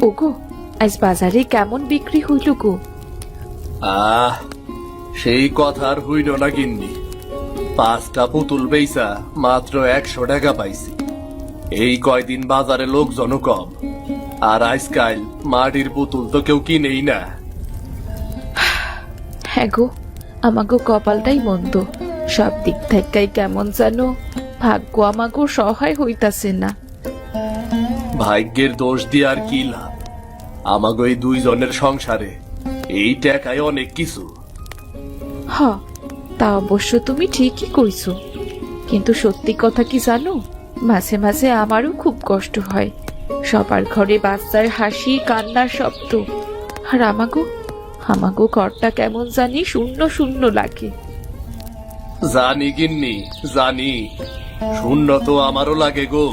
ওগো, আজ বাজারে কেমন বিক্রি হইল গো? আহ সেই কথা আর হইল না গিন্নি। 5টা পুতুল বেইসা মাত্র 100 টাকা পাইছি। এই কয়দিন বাজারে লোকজনও কম, আর আজকাল মাটির পুতুল তো কেউ কিনেই না। হ্যাঁ গো, আমাগো কপালটাই মন্দ। সব দিক থেকে কেমন যেন ভাগ্য আমাগো সহায় হইতাছে না। ভাগ্যের দোষ দিয়ে আর কি লাভ? আমাগো এই 2 জনের সংসারে এই টাকায় অনেক কিছু। হ, তা অবশ্য তুমি ঠিকই কইছো, কিন্তু সত্যি কথা কি জানো, মাঝে মাঝে আমারও খুব কষ্ট হয়। সবার ঘরে বাচ্চার হাসি কান্নার শব্দ, আর আমাগো ঘরটা কেমন জানি শূন্য শূন্য লাগে। জানি গিন্নি, জানি। শূন্য তো আমারও লাগে গো।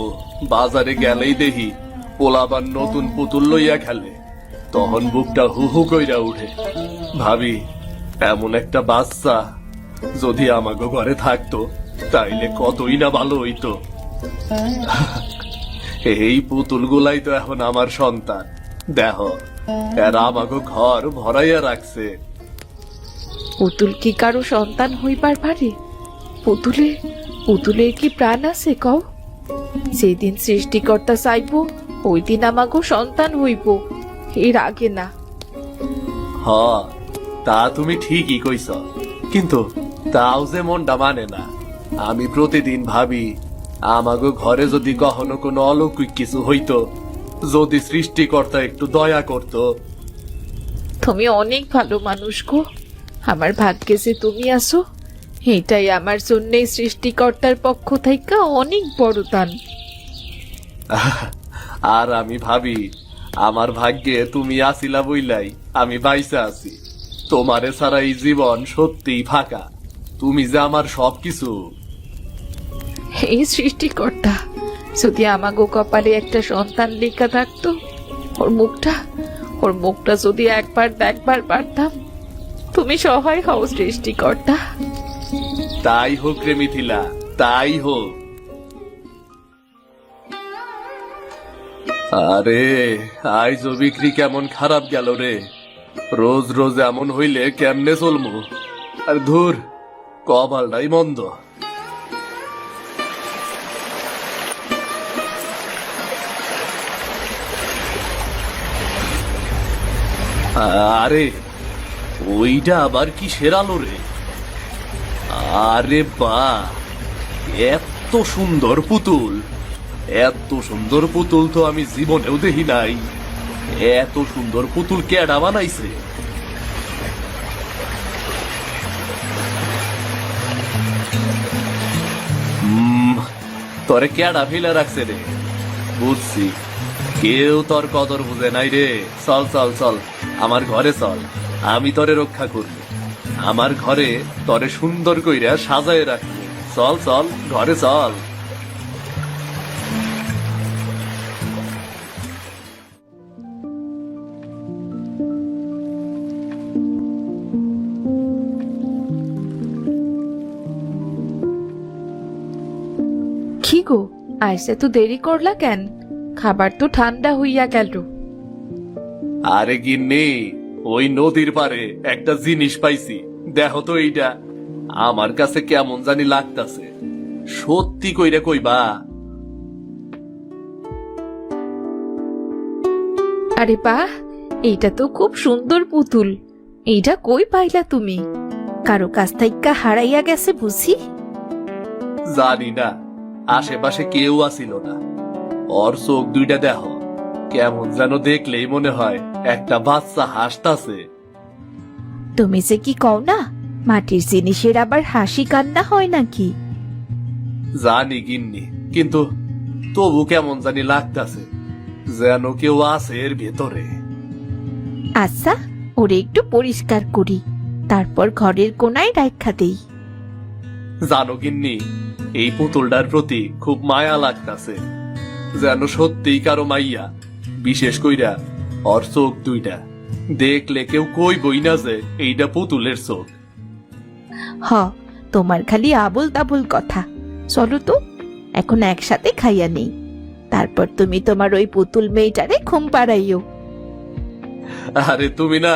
বাজারে গেলেই দেখি পোলাবার নতুন পুতুল লইয়া খেলে, তখন বুকটা হু হু কইরা উঠে। ভাবি, এমন একটা বাচ্চা যদি আমাগো ঘরে থাকতো তাইলে কতই না ভালো হইতো। এই পুতুল গুলাই তো এখন আমার সন্তান। দেখো, এরা আমাগো ঘর ভরাইয়া রাখছে। পুতুল কি কারো সন্তান হইবার পারে? পুতুলের কি প্রাণ আছে কও? যেদিন সৃষ্টিকর্তা চাইব ওই দিন আমাগো সন্তান হইব, এর আগে না। হ, তা তুমি ঠিকই কইছ, কিন্তু তাও যে মনটা মানে না। আমি প্রতিদিন ভাবি, আমাগো ঘরে যদি কখনো কোনো অলৌকিক কিছু হইতো, যদি সৃষ্টিকর্তা একটু দয়া করত। তুমি অনেক ভালো মানুষ গো। আমার ভাগ্যে যে তুমি আছো, এটাই আমার জন্য সৃষ্টিকর্তার পক্ষ থেকে অনেক বড় দান। আর আমি ভাবি, আমার ভাগ্যে তুমি আসিলা বইলাই আমি বাইসা আছি। তোমারে ছাড়া এই জীবন সত্যিই ফাঁকা। তুমি যে আমার সবকিছু। এই সৃষ্টিকর্তা যদি আমাগো কপালে একটা সন্তান লেখা থাকতো, ওর মুখটা যদি একবার দেখবার পারতাম। তুমি সহায় হও সৃষ্টিকর্তা। তাই হোক রে মিথিলা, তাই হোক। আরে আইজো বিক্রি কেমন খারাপ গেল রে। রোজ রোজ এমন হইলে কেমনে চলমু? আর ধুর, কপালটাই মন্দ। আরে ওইটা আবার কি সেরালো রে? আরে বা, এত সুন্দর পুতুল! এত সুন্দর পুতুল তো আমি জীবনেও দেখি নাই। এত সুন্দর পুতুল কেডা বানাইছে? তরে কেডা ফেলে রাখছে রে? বুঝছি, কেউ তোর কদর বুঝে নাই রে। চল চল চল, আমার ঘরে চল, আমি তরে রক্ষা করব। আমার ঘরে তরে সুন্দর কইরা সাজায় রাখবো। চল চল, ঘরে চল। কি গো, আইসে তো দেরি করলা কেন? খাবার তো ঠান্ডা হইয়া গেল। আরে গিন্নি, ওই নদীর পারে একটা জিনিস পাইছি, দেখো তো এইটা। আমার কাছে কেমন জানি লাগতাছে। সত্যি কইরা কইবা? আরে বাহ, এইটা তো খুব সুন্দর পুতুল। এইটা কই পাইলা তুমি? কারো কাছ থেকে হারাইয়া গেছে বুঝি? জানি না, আশেপাশে কেউ আসিল না। ওর চোখ দুইটা দেখো, কেমন যেন দেখলেই মনে হয় একটা বাচ্চা হাসতাছে। তুমি যে কি কও না, মাটির জিনিসের আবার হাসি কান্না হয় নাকি? জানি গিন্নি, কিন্তু তবু কেমন জানি লাগতাছে, যেন কেউ আছে এর ভেতরে। আচ্ছা, ওরে একটু পরিষ্কার করি, তারপর ঘরের কোনায় রাখা দেই। জানো গিন্নি, এই পুতুলটার প্রতি খুব মায়া লাগতাছে, যেন সত্যিই কারো মাইয়া। বিশেষ কইরা ওর চোখ দুইটা দেখলে কেউ কইবই না যে এইটা পুতুলের চোখ। হ, তোমার খালি আবল তাবল কথা। চলো তো, এখন একসাথে খাইয়া নেই, তারপর তুমি তোমার ওই পুতুল মেয়েটারে ঘুম পাড়াইও। আরে তুমি না,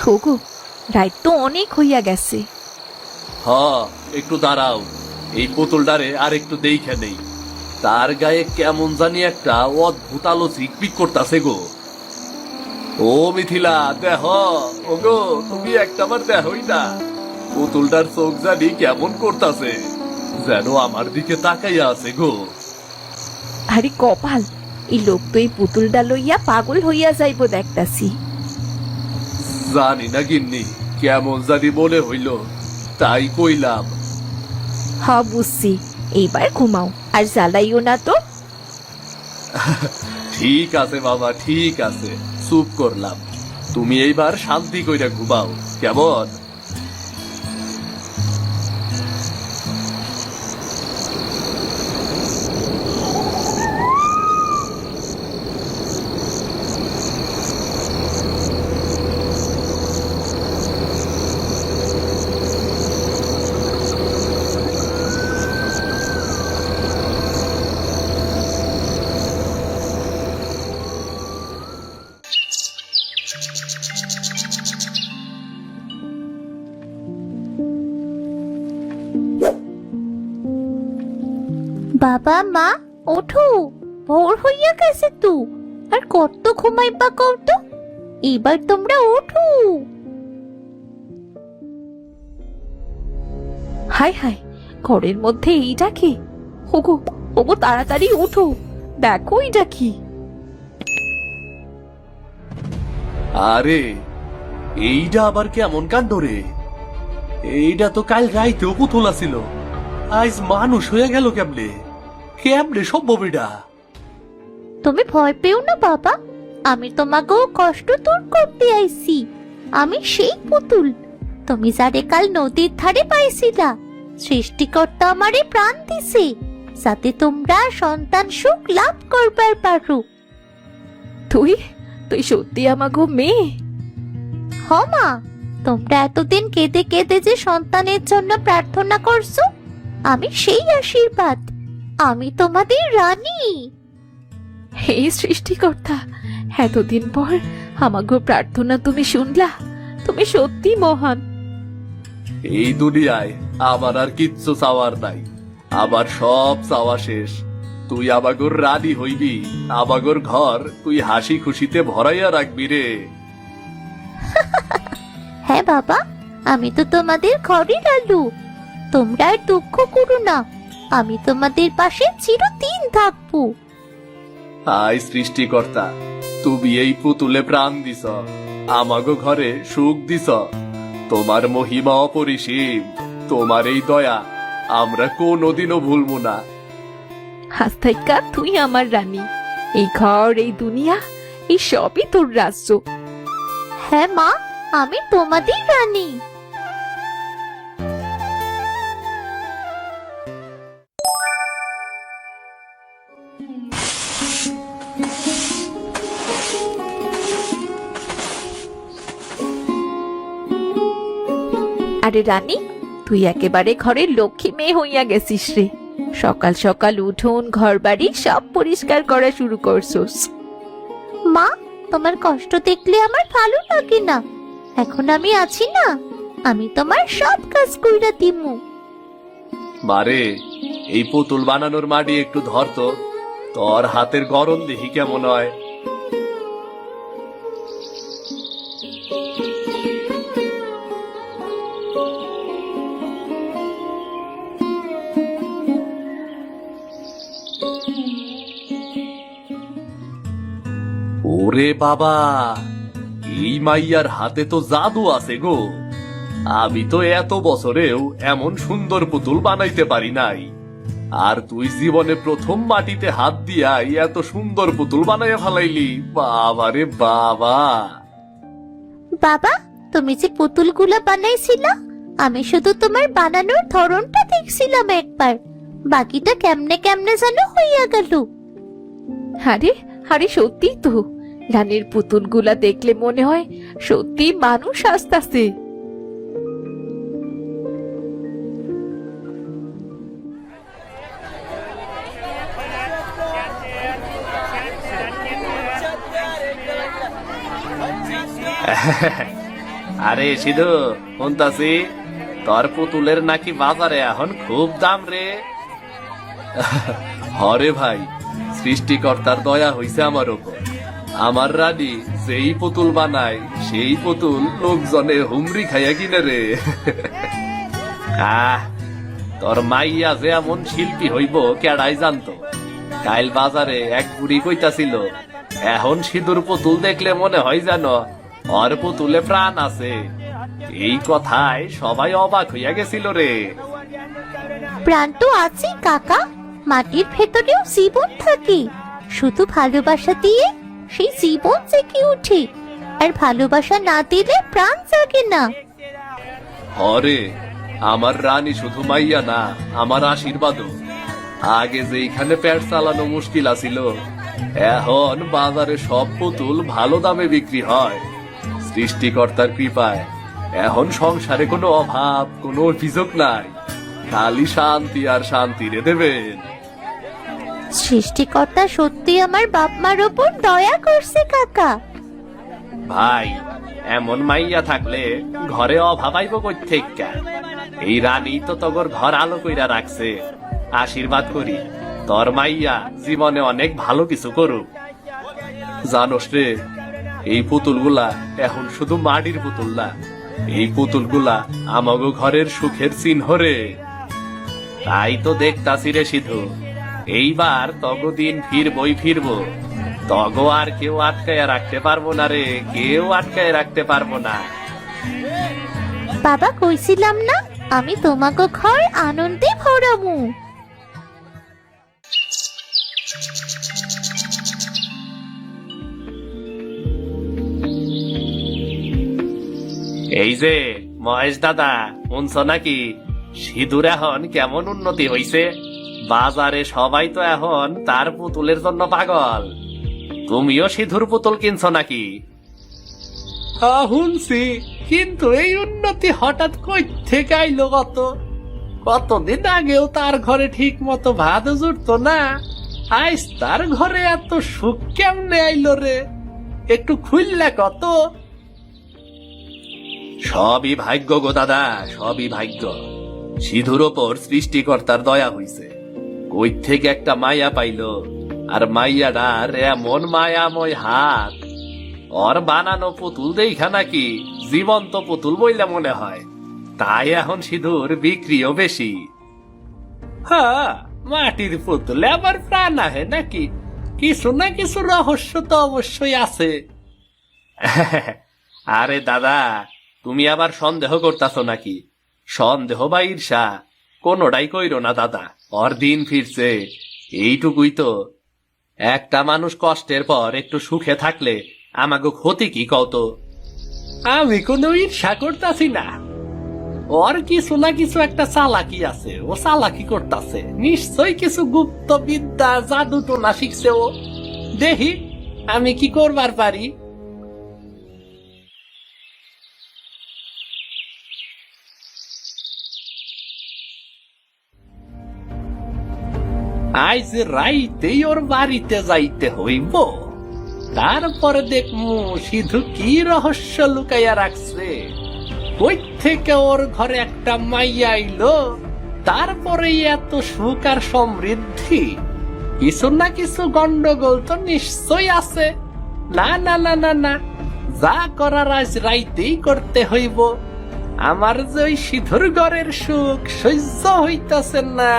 খোগো, রাত তো অনেক হইয়া গেছে। হ একটু দাঁড়াও, এই পুতুলটারে আর একটু দেখে নেই। তার গায়ে কেমন জানি একটা অদ্ভুত আলো ঝিকপিক করতাছে গো। ও মিথিলা, দেহ ও গো, তুমি একটাবার দেহই না, পুতুলটার চোখ জানি কেমন করতাছে, যেন আমার দিকে তাকাইয়া আছে গো। আরে কপাল, এই লোক তো এই পুতুলটা লইয়া পাগল হইয়া যাইব দেখতাছি। জানি না গিন্নি, কেমন জানি মনে হইল, তাই কইলাম। হ বুঝছি, এইবার ঘুমাও আর জ্বালাইও না তো। ঠিক আছে বাবা, ঠিক আছে, চুপ করলাম। তুমি এইবার শান্তি কইরা ঘুমাও কেমন। বাবা মা ওঠো, ভোর হইয়া গেছে তো, আর কত ঘুমাইবা কত, এবার তোমরা ওঠো। হাই হাই, ঘরের মধ্যে এইটা কি? ওগো ওগো, তাড়াতাড়ি ওঠো, দেখো এইটা কি। আরে এইটা আবার কেমন কাণ্ড রে? এইটা তো কাল রাইতেও পুতুল ছিল, আজ মানুষ হয়ে গেল কেমনে? কেমনে সম্ভব এটা? তুমি ভয় পেও না বাবা, আমি তোমাকেও কষ্ট দূর করতে আইছি। আমি সেই পুতুল তুমি যারে কাল নদীর ধারে পাইছিলা। সৃষ্টিকর্তা আমারে প্রাণ দিছে যাতে তোমরা সন্তান সুখ লাভ করবার পারো। তুই তুই সত্যি আমাগো মেয়ে? হ মা, তোমরা এতদিন কেঁদে কেঁদে যে সন্তানের জন্য প্রার্থনা করছো, আমি সেই আশীর্বাদ। আমি তোমাদের রানী। হে সৃষ্টিকর্তা, এতদিন পর আমাগো প্রার্থনা তুমি শুনলা, তুমি সত্যি মহান। এই দুনিয়ায় আমার আর কিচ্ছু চাওয়ার নাই, আমার সব চাওয়া শেষ। তুই আমাগোর রানী হইবি, আমাগোর ঘর তুই হাসি খুশিতে ভরাইয়া রাখবি রে। হ্যাঁ বাবা, আমি তো তোমাদের ঘরের আলু। তোমরা আর দুঃখ করো না, আমি তোমাদের পাশে চিরদিন থাকবো। হায় সৃষ্টিকর্তা, তুমি এই পুতুলে প্রাণ দিছ, আমাগো ঘরে সুখ দিছ। তোমার মহিমা অপরিসীম, তোমার এই দয়া আমরা কোনোদিনও ভুলবো না। আজ থেকে তুই আমার রানী, এই ঘর, এই দুনিয়া, এই সবই তোর রাজ্য। হ্যাঁ মা, আমি তোমাদের রানী। আরে রানী, তুই একেবারে ঘরের লক্ষ্মী মেয়ে হইয়া গেছিস রে। সকাল সকাল উঠোন ঘর বাড়ি সব পরিষ্কার করা শুরু করছস। মা, তোমার কষ্ট দেখলে আমার ভালো লাগে না। এখন আমি আছি না, আমি তোমার সব কাজ কইরা দিমু। মারে, এই পুতুল বানানোর মাটি একটু ধরতো, তোর হাতের গরম দেখি কেমন হয়। ওরে বাবা, এই মাইয়ার হাতে তো জাদু আছে গো। আমি তো এত বছরেও এমন সুন্দর পুতুল বানাইতে পারি নাই, আর তুই জীবনে প্রথম মাটিতে হাত দিয়াই এত সুন্দর পুতুল বানাইয়া ফেলাইলি। বাবা রে বাবা। বাবা, তুমি যে পুতুলগুলা বানাইছিলা, আমি শুধু তোমার বানানোর ধরনটা দেখছিলাম একবার, বাকিটা কেমনে কেমনে যেন হইয়া গেল। আরে আরে, সত্যি তো, রানীর পুতুলগুলা দেখলে মনে হয় সত্যি মানুষ আসতাছে। আরে সিধু শুনতাছি তোর পুতুলের নাকি বাজারে এখন খুব দাম রে। হরে ভাই, সৃষ্টিকর্তার দয়া হইছে আমার উপর। আমার রানী যেই পুতুল বানায় সেই পুতুল লোকজনে হুমরি খাইয়া কিনে রে। আহ, তোর মাইয়া যে এমন শিল্পী হইব কেডাই জানতো। কাল বাজারে এক বুড়ি কইতাছিল এখন সিঁদুর পুতুল দেখলে মনে হয় যেন ওর পুতুলে প্রাণ আছে। এই কথায় সবাই অবাক হইয়া গেছিল রে। প্রাণ তো আছে কাকা, মাটির ভেতরেও জীবন থাকে, শুধু ভালোবাসা দিয়ে সেই জীবন জেগে ওঠে, আর ভালোবাসা না দিলে প্রাণ জাগে না। হরে, আমার রানী শুধু মাইয়া না, আমার আশীর্বাদও। আগে যেইখানে পেট চালানো মুশকিল আছিল, এখন বাজারে সব পুতুল ভালো দামে বিক্রি হয়। সৃষ্টিকর্তার কৃপায় এখন সংসারে কোনো অভাব, কোনো অভিযোগ নাই, খালি শান্তি আর শান্তি রে দেবেন। সৃষ্টিকর্তা সত্যি আমার বাপ মার ওপর দয়া করছে কাকা। ভাই, এমন মাইয়া থাকলে ঘরে অভাব আইব কই থেকে? এই রানী তো তগর ঘর আলো কইরা রাখছে। আশীর্বাদ করি তোর মাইয়া জীবনে অনেক ভালো কিছু করুক। জানোস রে, এই পুতুলগুলা এখন শুধু মাটির পুতুল না, এই পুতুলগুলা আমাগো ঘরের সুখের চিহ্ন রে। তাই তো দেখতাছি রে সিধু, এইবার তগো দিন ফিরবো। তগো আর কেউ আটকায় রাখতে পারবো না রে, কেউ আটকায় রাখতে পারবো না। বাবা কইছিলাম না আমি তোমাকে ঘর আনন্দে ভরামু। এই যে মহেশ দাদা, শুনছ নাকি সিঁদুর এখন কেমন উন্নতি হইছে? বাজারে সবাই তো এখন তার পুতুলের জন্য পাগল। তুমিও সিঁদুর পুতুল কিনছ নাকি? শুনছি, কিন্তু এই উন্নতি হঠাৎ কই থেকে আইলো? কতদিন আগেও তার ঘরে ঠিক মতো ভাত জুটতো না, আজ তার ঘরে এত সুখ কেমনে আইলো রে? একটু খুললে কত। সবই ভাগ্য গো দাদা, সবই ভাগ্য। সিধুর ওপর সৃষ্টিকর্তার দয়া হইছে। কই থেকে একটা মাইয়া পাইলো, আর মাইয়াটার এমন মায়াময় হাত। ওর বানানো পুতুল দেখা নাকি জীবন্ত পুতুল বইলে মনে হয়, তাই এখন সিধুর বিক্রিও বেশি। হ্যাঁ, মাটির পুতুলে আবার প্রাণ আহে নাকি? কিছু না কিছু রহস্য তো অবশ্যই আছে। আরে দাদা, তুমি আবার সন্দেহ করতাছো নাকি? সন্দেহ বা ঈর্ষা কোনোটাই কইরো না দাদা। ওর দিন ফিরছে, এইটুকুই তো। একটা মানুষ কষ্টের পর একটু সুখে থাকলে আমাকে ক্ষতি কি কত? আমি কোনো ঈর্ষা করতাছি না। ওর কিছু না কিছু একটা চালাকি আছে, ও চালাকি করতাছে। নিশ্চয়ই কিছু গুপ্ত বিদ্যা, জাদু টোনা শিখছে ও। দেখি আমি কি করবার পারি। আজ রাইতেই ওর বাড়িতে যাইতে হইব, তারপরে দেখমু সিধু কি রহস্য লুকাইয়া রাখছে। কই থেকে ওর ঘরে একটা মাইয়া আইলো, তারপরে এত সুখ আর সমৃদ্ধি। কিছু না কিছু গন্ডগোল তো নিশ্চয় আছে। না না না না না, যা করার আজ রাইতেই করতে হইব। আমার যে ওই সিধুর ঘরের সুখ সহ্য হইতাছে না।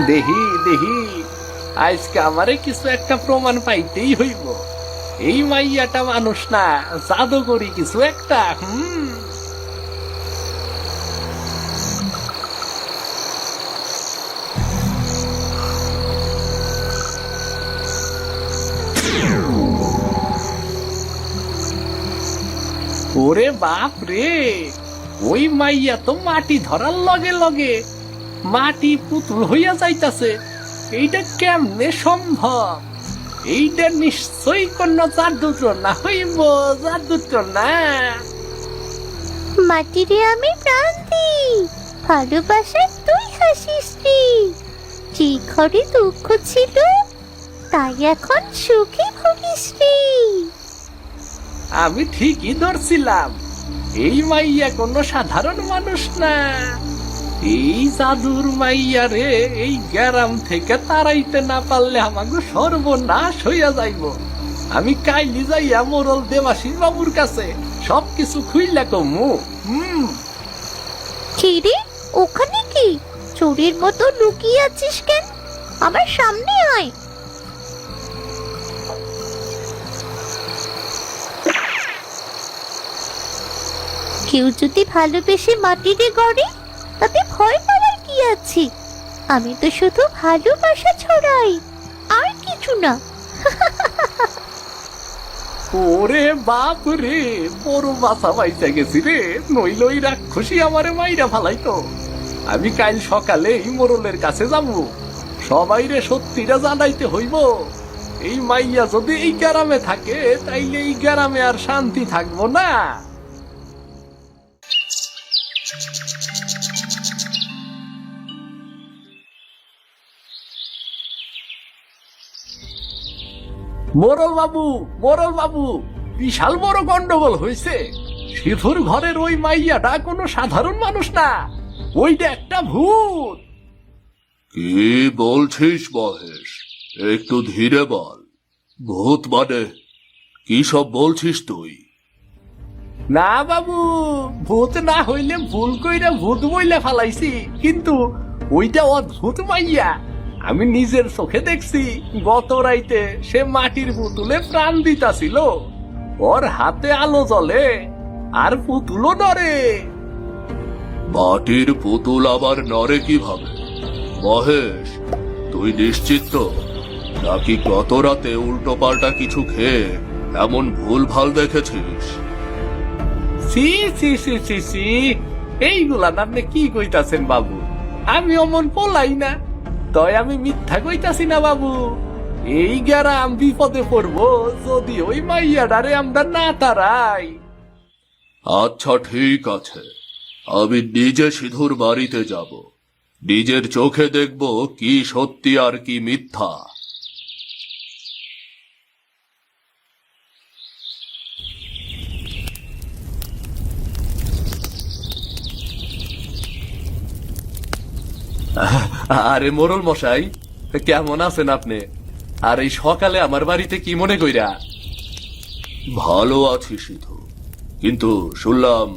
দেহি দেহি, আজকে আমারে কিছু একটা প্রমাণ পাইতেই হইব। এই মাইয়াটা মানুষ না, জাদুকরি কিছু একটা। ওরে বাপ রে, ওই মাইয়া তো মাটি ধরার লগে লগে মাটি পুতুল হইয়া যাইতাছে। এইটা কেমনে সম্ভব? এইটা নিশ্চয়ই কোন জাদু টোনা হইব, জাদু টোনা। মাটিরে আমি প্রাণ দিই, ভালোবাসার তুই হাসিস রে। যে ঘরে দুঃখ ছিল তাই এখন সুখে ভুগিস রে। আমি ঠিকই ধরছিলাম, এই মাইয়া কোনো সাধারণ মানুষ না। এই জাদুর মাইয়া রে এই গ্রাম থেকে তাড়াইতে না পারলে আমাকে সর্বনাশ হইয়া যাইব। আমি কাইলি যাইয়া মোরল দেবাশিস বাবুর কাছে সবকিছু খুইলা কমু। কি রে, ওখানে কি চোরের মতো লুকিয়ে আছিস কেন? আমার সামনে আয়। কেউ যদি ভালোবেসে মাটিতে গড়ে তাতে ভয় পাওয়ার কি আছে? আমি তো শুধু ভালোবাসা ছড়াই, আর কিছু না। ওরে বাপ রে, বড় বাসা পাইতে গেছি রে, নইল ওই রাক্ষসী আমারে মাইরা ফালাইতো। আমি কাল সকালে এই মোরলের কাছে যাবো, সবাই রে সত্যিটা জানাইতে হইব। এই মাইয়া যদি এই গ্রামে থাকে তাইলে এই গ্রামে আর শান্তি থাকবো না। মোরল বাবু, বিশাল বড় গন্ডগোল হয়েছে। সিধুর ঘরের ওই মাইয়াটা কোনো সাধারণ মানুষ না, ওইটা একটা ভূত। কি বলছিস মহেশ? একটু ধীরে বল। ভূত মানে কি সব বলছিস তুই? না বাবু, ভূত না হইলে ভুল কইরা ভূত বইলে ফালাইছি, কিন্তু ওইটা অদ্ভুত মাইয়া। আমি নিজের চোখে দেখছি, গত রাইতে সে মাটির পুতুলে প্রাণ দিতাছিল। ওর হাতে আলো জ্বলে আর পুতুলও নড়ে। মাটির পুতুল আবার নড়ে কিভাবে? মহেশ, তুই নিশ্চিত তো? নাকি গত রাতে উল্টো পাল্টা কিছু খেয়ে এমন ভুল ভাল দেখেছিস? সি সি সি সি সি, এইগুলা না আপনি কি কইতাছেন বাবু? আমি অমন পলাই না, তয় আমি মিথ্যা কইতাছি না বাবু। এই গ্রাম বিপদে পড়বো যদি ওই মাইয়াডারে আমরা না তারাই। আচ্ছা ঠিক আছে, আমি নিজে সিধুর বাড়িতে যাব, নিজের চোখে দেখব কি সত্যি আর কি মিথ্যা। আরে মোরল মশাই, কেমন আছেন আপনি? আর এই সকালে আমার বাড়িতে কি মনে কইরা? ভালো আছি সিধু, কিন্তু শুনলাম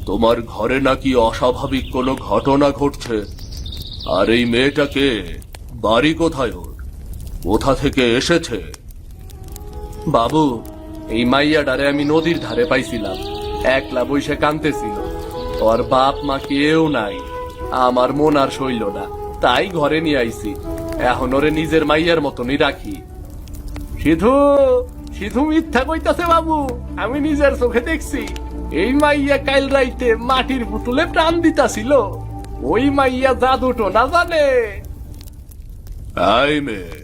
তোমার ঘরে নাকি অস্বাভাবিক কোনো ঘটনা ঘটছে। আর এই মেয়েটাকে, বাড়ি কোথায় ওর? কোথা থেকে এসেছে? বাবু, এই মাইয়াডারে আমি নদীর ধারে পাইছিলাম, একলা বইসে কাঁদতেছিল। ওর বাপ মা কেউ নাই, আমার মন আর সইল না, তাই ঘরে নিয়ে আইছি। এখন ওরে নিজের মাইয়ার মতনই রাখি। সিধু সিধু মিথ্যা কইতাছে বাবু, আমি নিজের চোখে দেখছি। এই মাইয়া কাল রাইতে মাটির পুতুলে প্রাণ দিতাছিল। ওই মাইয়া জাদুটো না জানে। এই মেয়ে,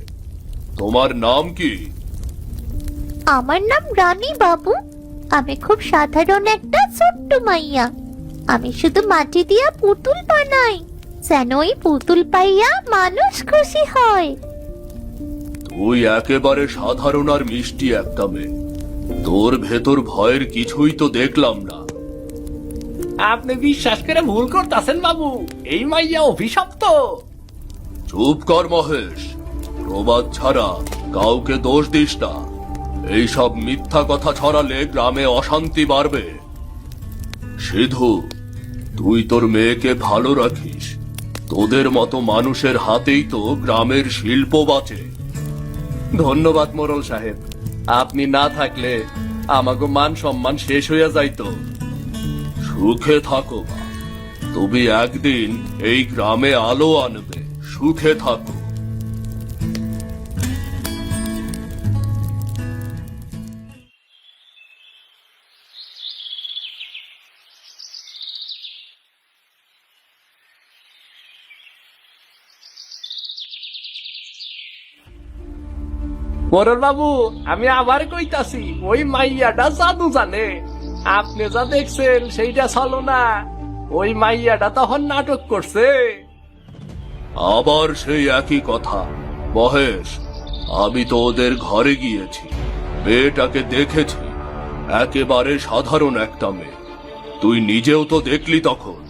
তোমার নাম কি? আমার নাম রানী বাবু। আমি খুব সাধারণ একটা ছোট্ট মাইয়া। আমি শুধু মাটি দিয়া পুতুল বানাই, যেন ওই পুতুল পাইয়া মানুষ খুশি হয়। তুই একেবারে সাধারণ আর মিষ্টি একটা মেয়ে, তোর ভেতর ভয়ের কিছুই তো দেখলাম না। আপনি বিশ্বাস করে ভুল করতেছেন বাবু, এই মাইয়া অভিশপ্ত। চুপ কর মহেশ, প্রবাদ ছাড়া কাউকে দোষ দিস না। এইসব মিথ্যা কথা ছড়ালে গ্রামে অশান্তি বাড়বে। সিধু, তুই তোর মেয়েকে ভালো রাখিস। তোদের মতো মানুষের হাতেই তো গ্রামের শিল্প বাঁচে। ধন্যবাদ মোরল সাহেব, আপনি না থাকলে আমাগো মান সম্মান শেষ হইয়া যাইতো। সুখে থাকো মা, তুমি একদিন এই গ্রামে আলো আনবে। সুখে থাকো। মোরল বাবু, আমি আবার কইতাছি, ওই মাইয়াটা জাদু জানে। আপনি যা দেখছেন সেইটা চলো না, ওই মাইয়াটা তখন নাটক করছে। আবার সেই একই কথা। মহেশ, আমি তো ওদের ঘরে গিয়েছি, মেয়েটাকে দেখেছি, একেবারে সাধারণ একটা মেয়ে। তুই নিজেও তো দেখলি তখন।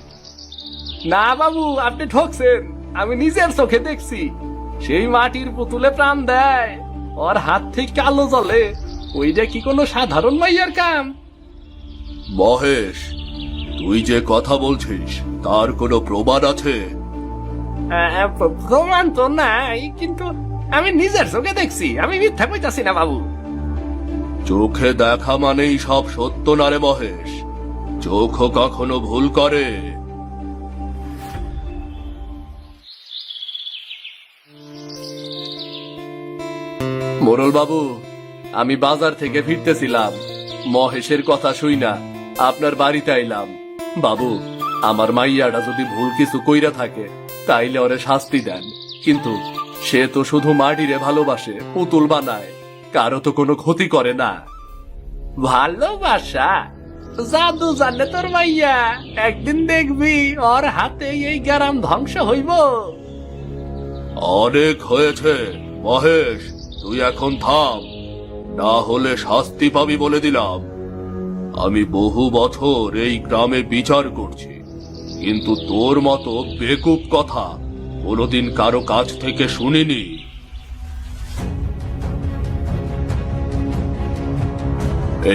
না বাবু, আপনি ঠকছেন, আমি নিজের চোখে দেখছি। সেই মাটির পুতুলে প্রাণ দেয়, ওর হাত থেকে কালো জলে, ওইটা কি কোনো সাধারণ মাইয়ার কাম? মহেশ, তুই যে কথা বলছিস তার কোনো প্রমাণ আছে? প্রমাণ তো নাই, কিন্তু আমি নিজের চোখে দেখছি, আমি মিথ্যা কইতাছি না বাবু। চোখে দেখা মানেই সব সত্য না রে মহেশ, চোখও কখনো ভুল করে। মোরল বাবু, আমি বাজার থেকে ফিরতেছিলাম, মহেশের কথা শুই না আপনার বাড়িতে আইলাম। বাবু, আমার মাইয়াটা যদি ভুল কিছু কইরা থাকে তাইলে ওরে শাস্তি দেন, কিন্তু সে তো শুধু মাটিরে ভালোবাসে, পুতুল বানায়, কারো তো কোনো ক্ষতি করে না। ভালোবাসা? জাদু জানে তোর মাইয়া, একদিন দেখবি ওর হাতে এই গ্রাম ধ্বংস হইব। অনেক হয়েছে মহেশ, তুই এখন থাম, না হলে শাস্তি পাবি বলে দিলাম। আমি বহু বছর এই গ্রামে বিচার করছি, কিন্তু তোর মতো বেকুব কথা কোনোদিন কারো কাছ থেকে শুনিনি।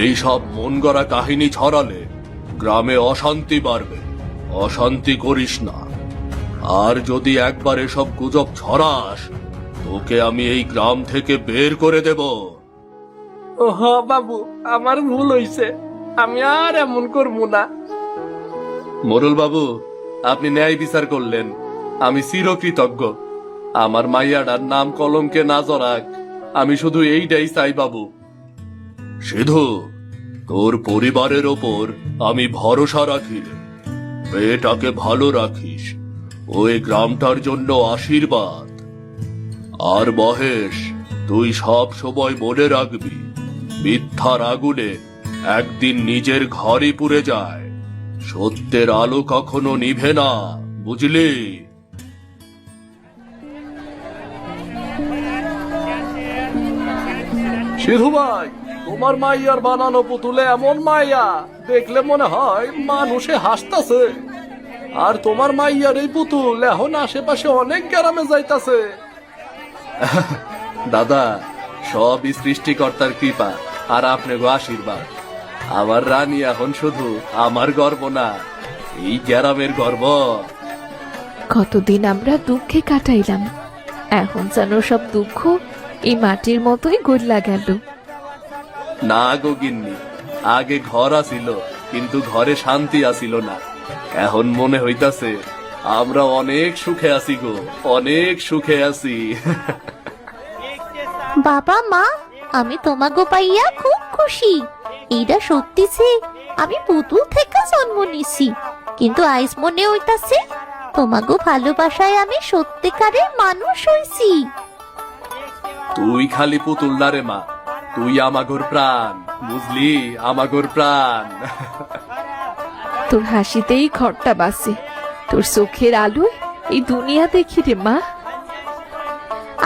এই সব মন গড়া কাহিনী ছড়ালে গ্রামে অশান্তি বাড়বে। অশান্তি করিস না, আর যদি একবার এসব গুজব ছড়াস তোকে আমি এই গ্রাম থেকে বের করে দেব। ওহ বাবু, আমার ভুল হইছে, আমি আর এমন করবো না। মোরল বাবু, আপনি ন্যায় বিচার করলেন, আমি চিরকৃতজ্ঞ। আমার মাইয়াটার নাম কলঙ্কে না জড়াক, আমি শুধু এইটাই চাই বাবু। সিধু, তোর পরিবারের ওপর আমি ভরসা রাখি রে। মেয়েটাকে ভালো রাখিস, ওই গ্রামটার জন্য আশীর্বাদ। আর মহেশ, তুই সব সময় মনে রাখবি, মিথ্যার আগুনে একদিন নিজের ঘরই পুড়ে যায়, সত্যের আলো কখনো নিভে না, বুঝলি? সিধু ভাই, তোমার মাইয়ার বানানো পুতুলে এমন মাইয়া দেখলে মনে হয় মানুষে হাসতাছে, আর তোমার মাইয়ার এই পুতুল এখন আশেপাশে অনেক গ্রামে যাইতাছে। দাদা, সবই সৃষ্টিকর্তার কৃপা আর আপনাকে আশীর্বাদ। আমার রানী এখন শুধু আমার গর্ব না, এই গ্রামের গর্ব। কতদিন আমরা দুঃখে কাটাইলাম, এখন যেন সব দুঃখ এই মাটির মতোই গড়লা গেল। না গো গিন্নি, আগে ঘর আসিল, কিন্তু ঘরে শান্তি আসিল না। এখন মনে হইতাছে আমরা অনেক সুখে আছি গো, অনেক সুখে আছি। বাবা মা, আমি তোমাকে পাইয়া খুব খুশি। এইটা সত্যি যে আমি পুতুল থেকে জন্ম নিছি, কিন্তু আইস মনে হইতাছে তোমাকে ভালোবাসায় আমি সত্যিকারের মানুষ হইছি। তুই খালি পুতুল না রে মা, তুই আমাগোর প্রাণ, বুঝলি, আমাগোর প্রাণ। তোর হাসিতেই ঘরটা বাসে, তোর চোখের আলোয় এই দুনিয়া দেখি রে মা।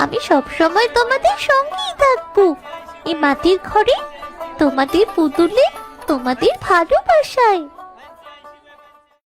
আমি সব সময় তোমাদের সঙ্গেই থাকবো, এই মাটির ঘরে, তোমাদের পুতুলে, তোমাদের ভালোবাসায়।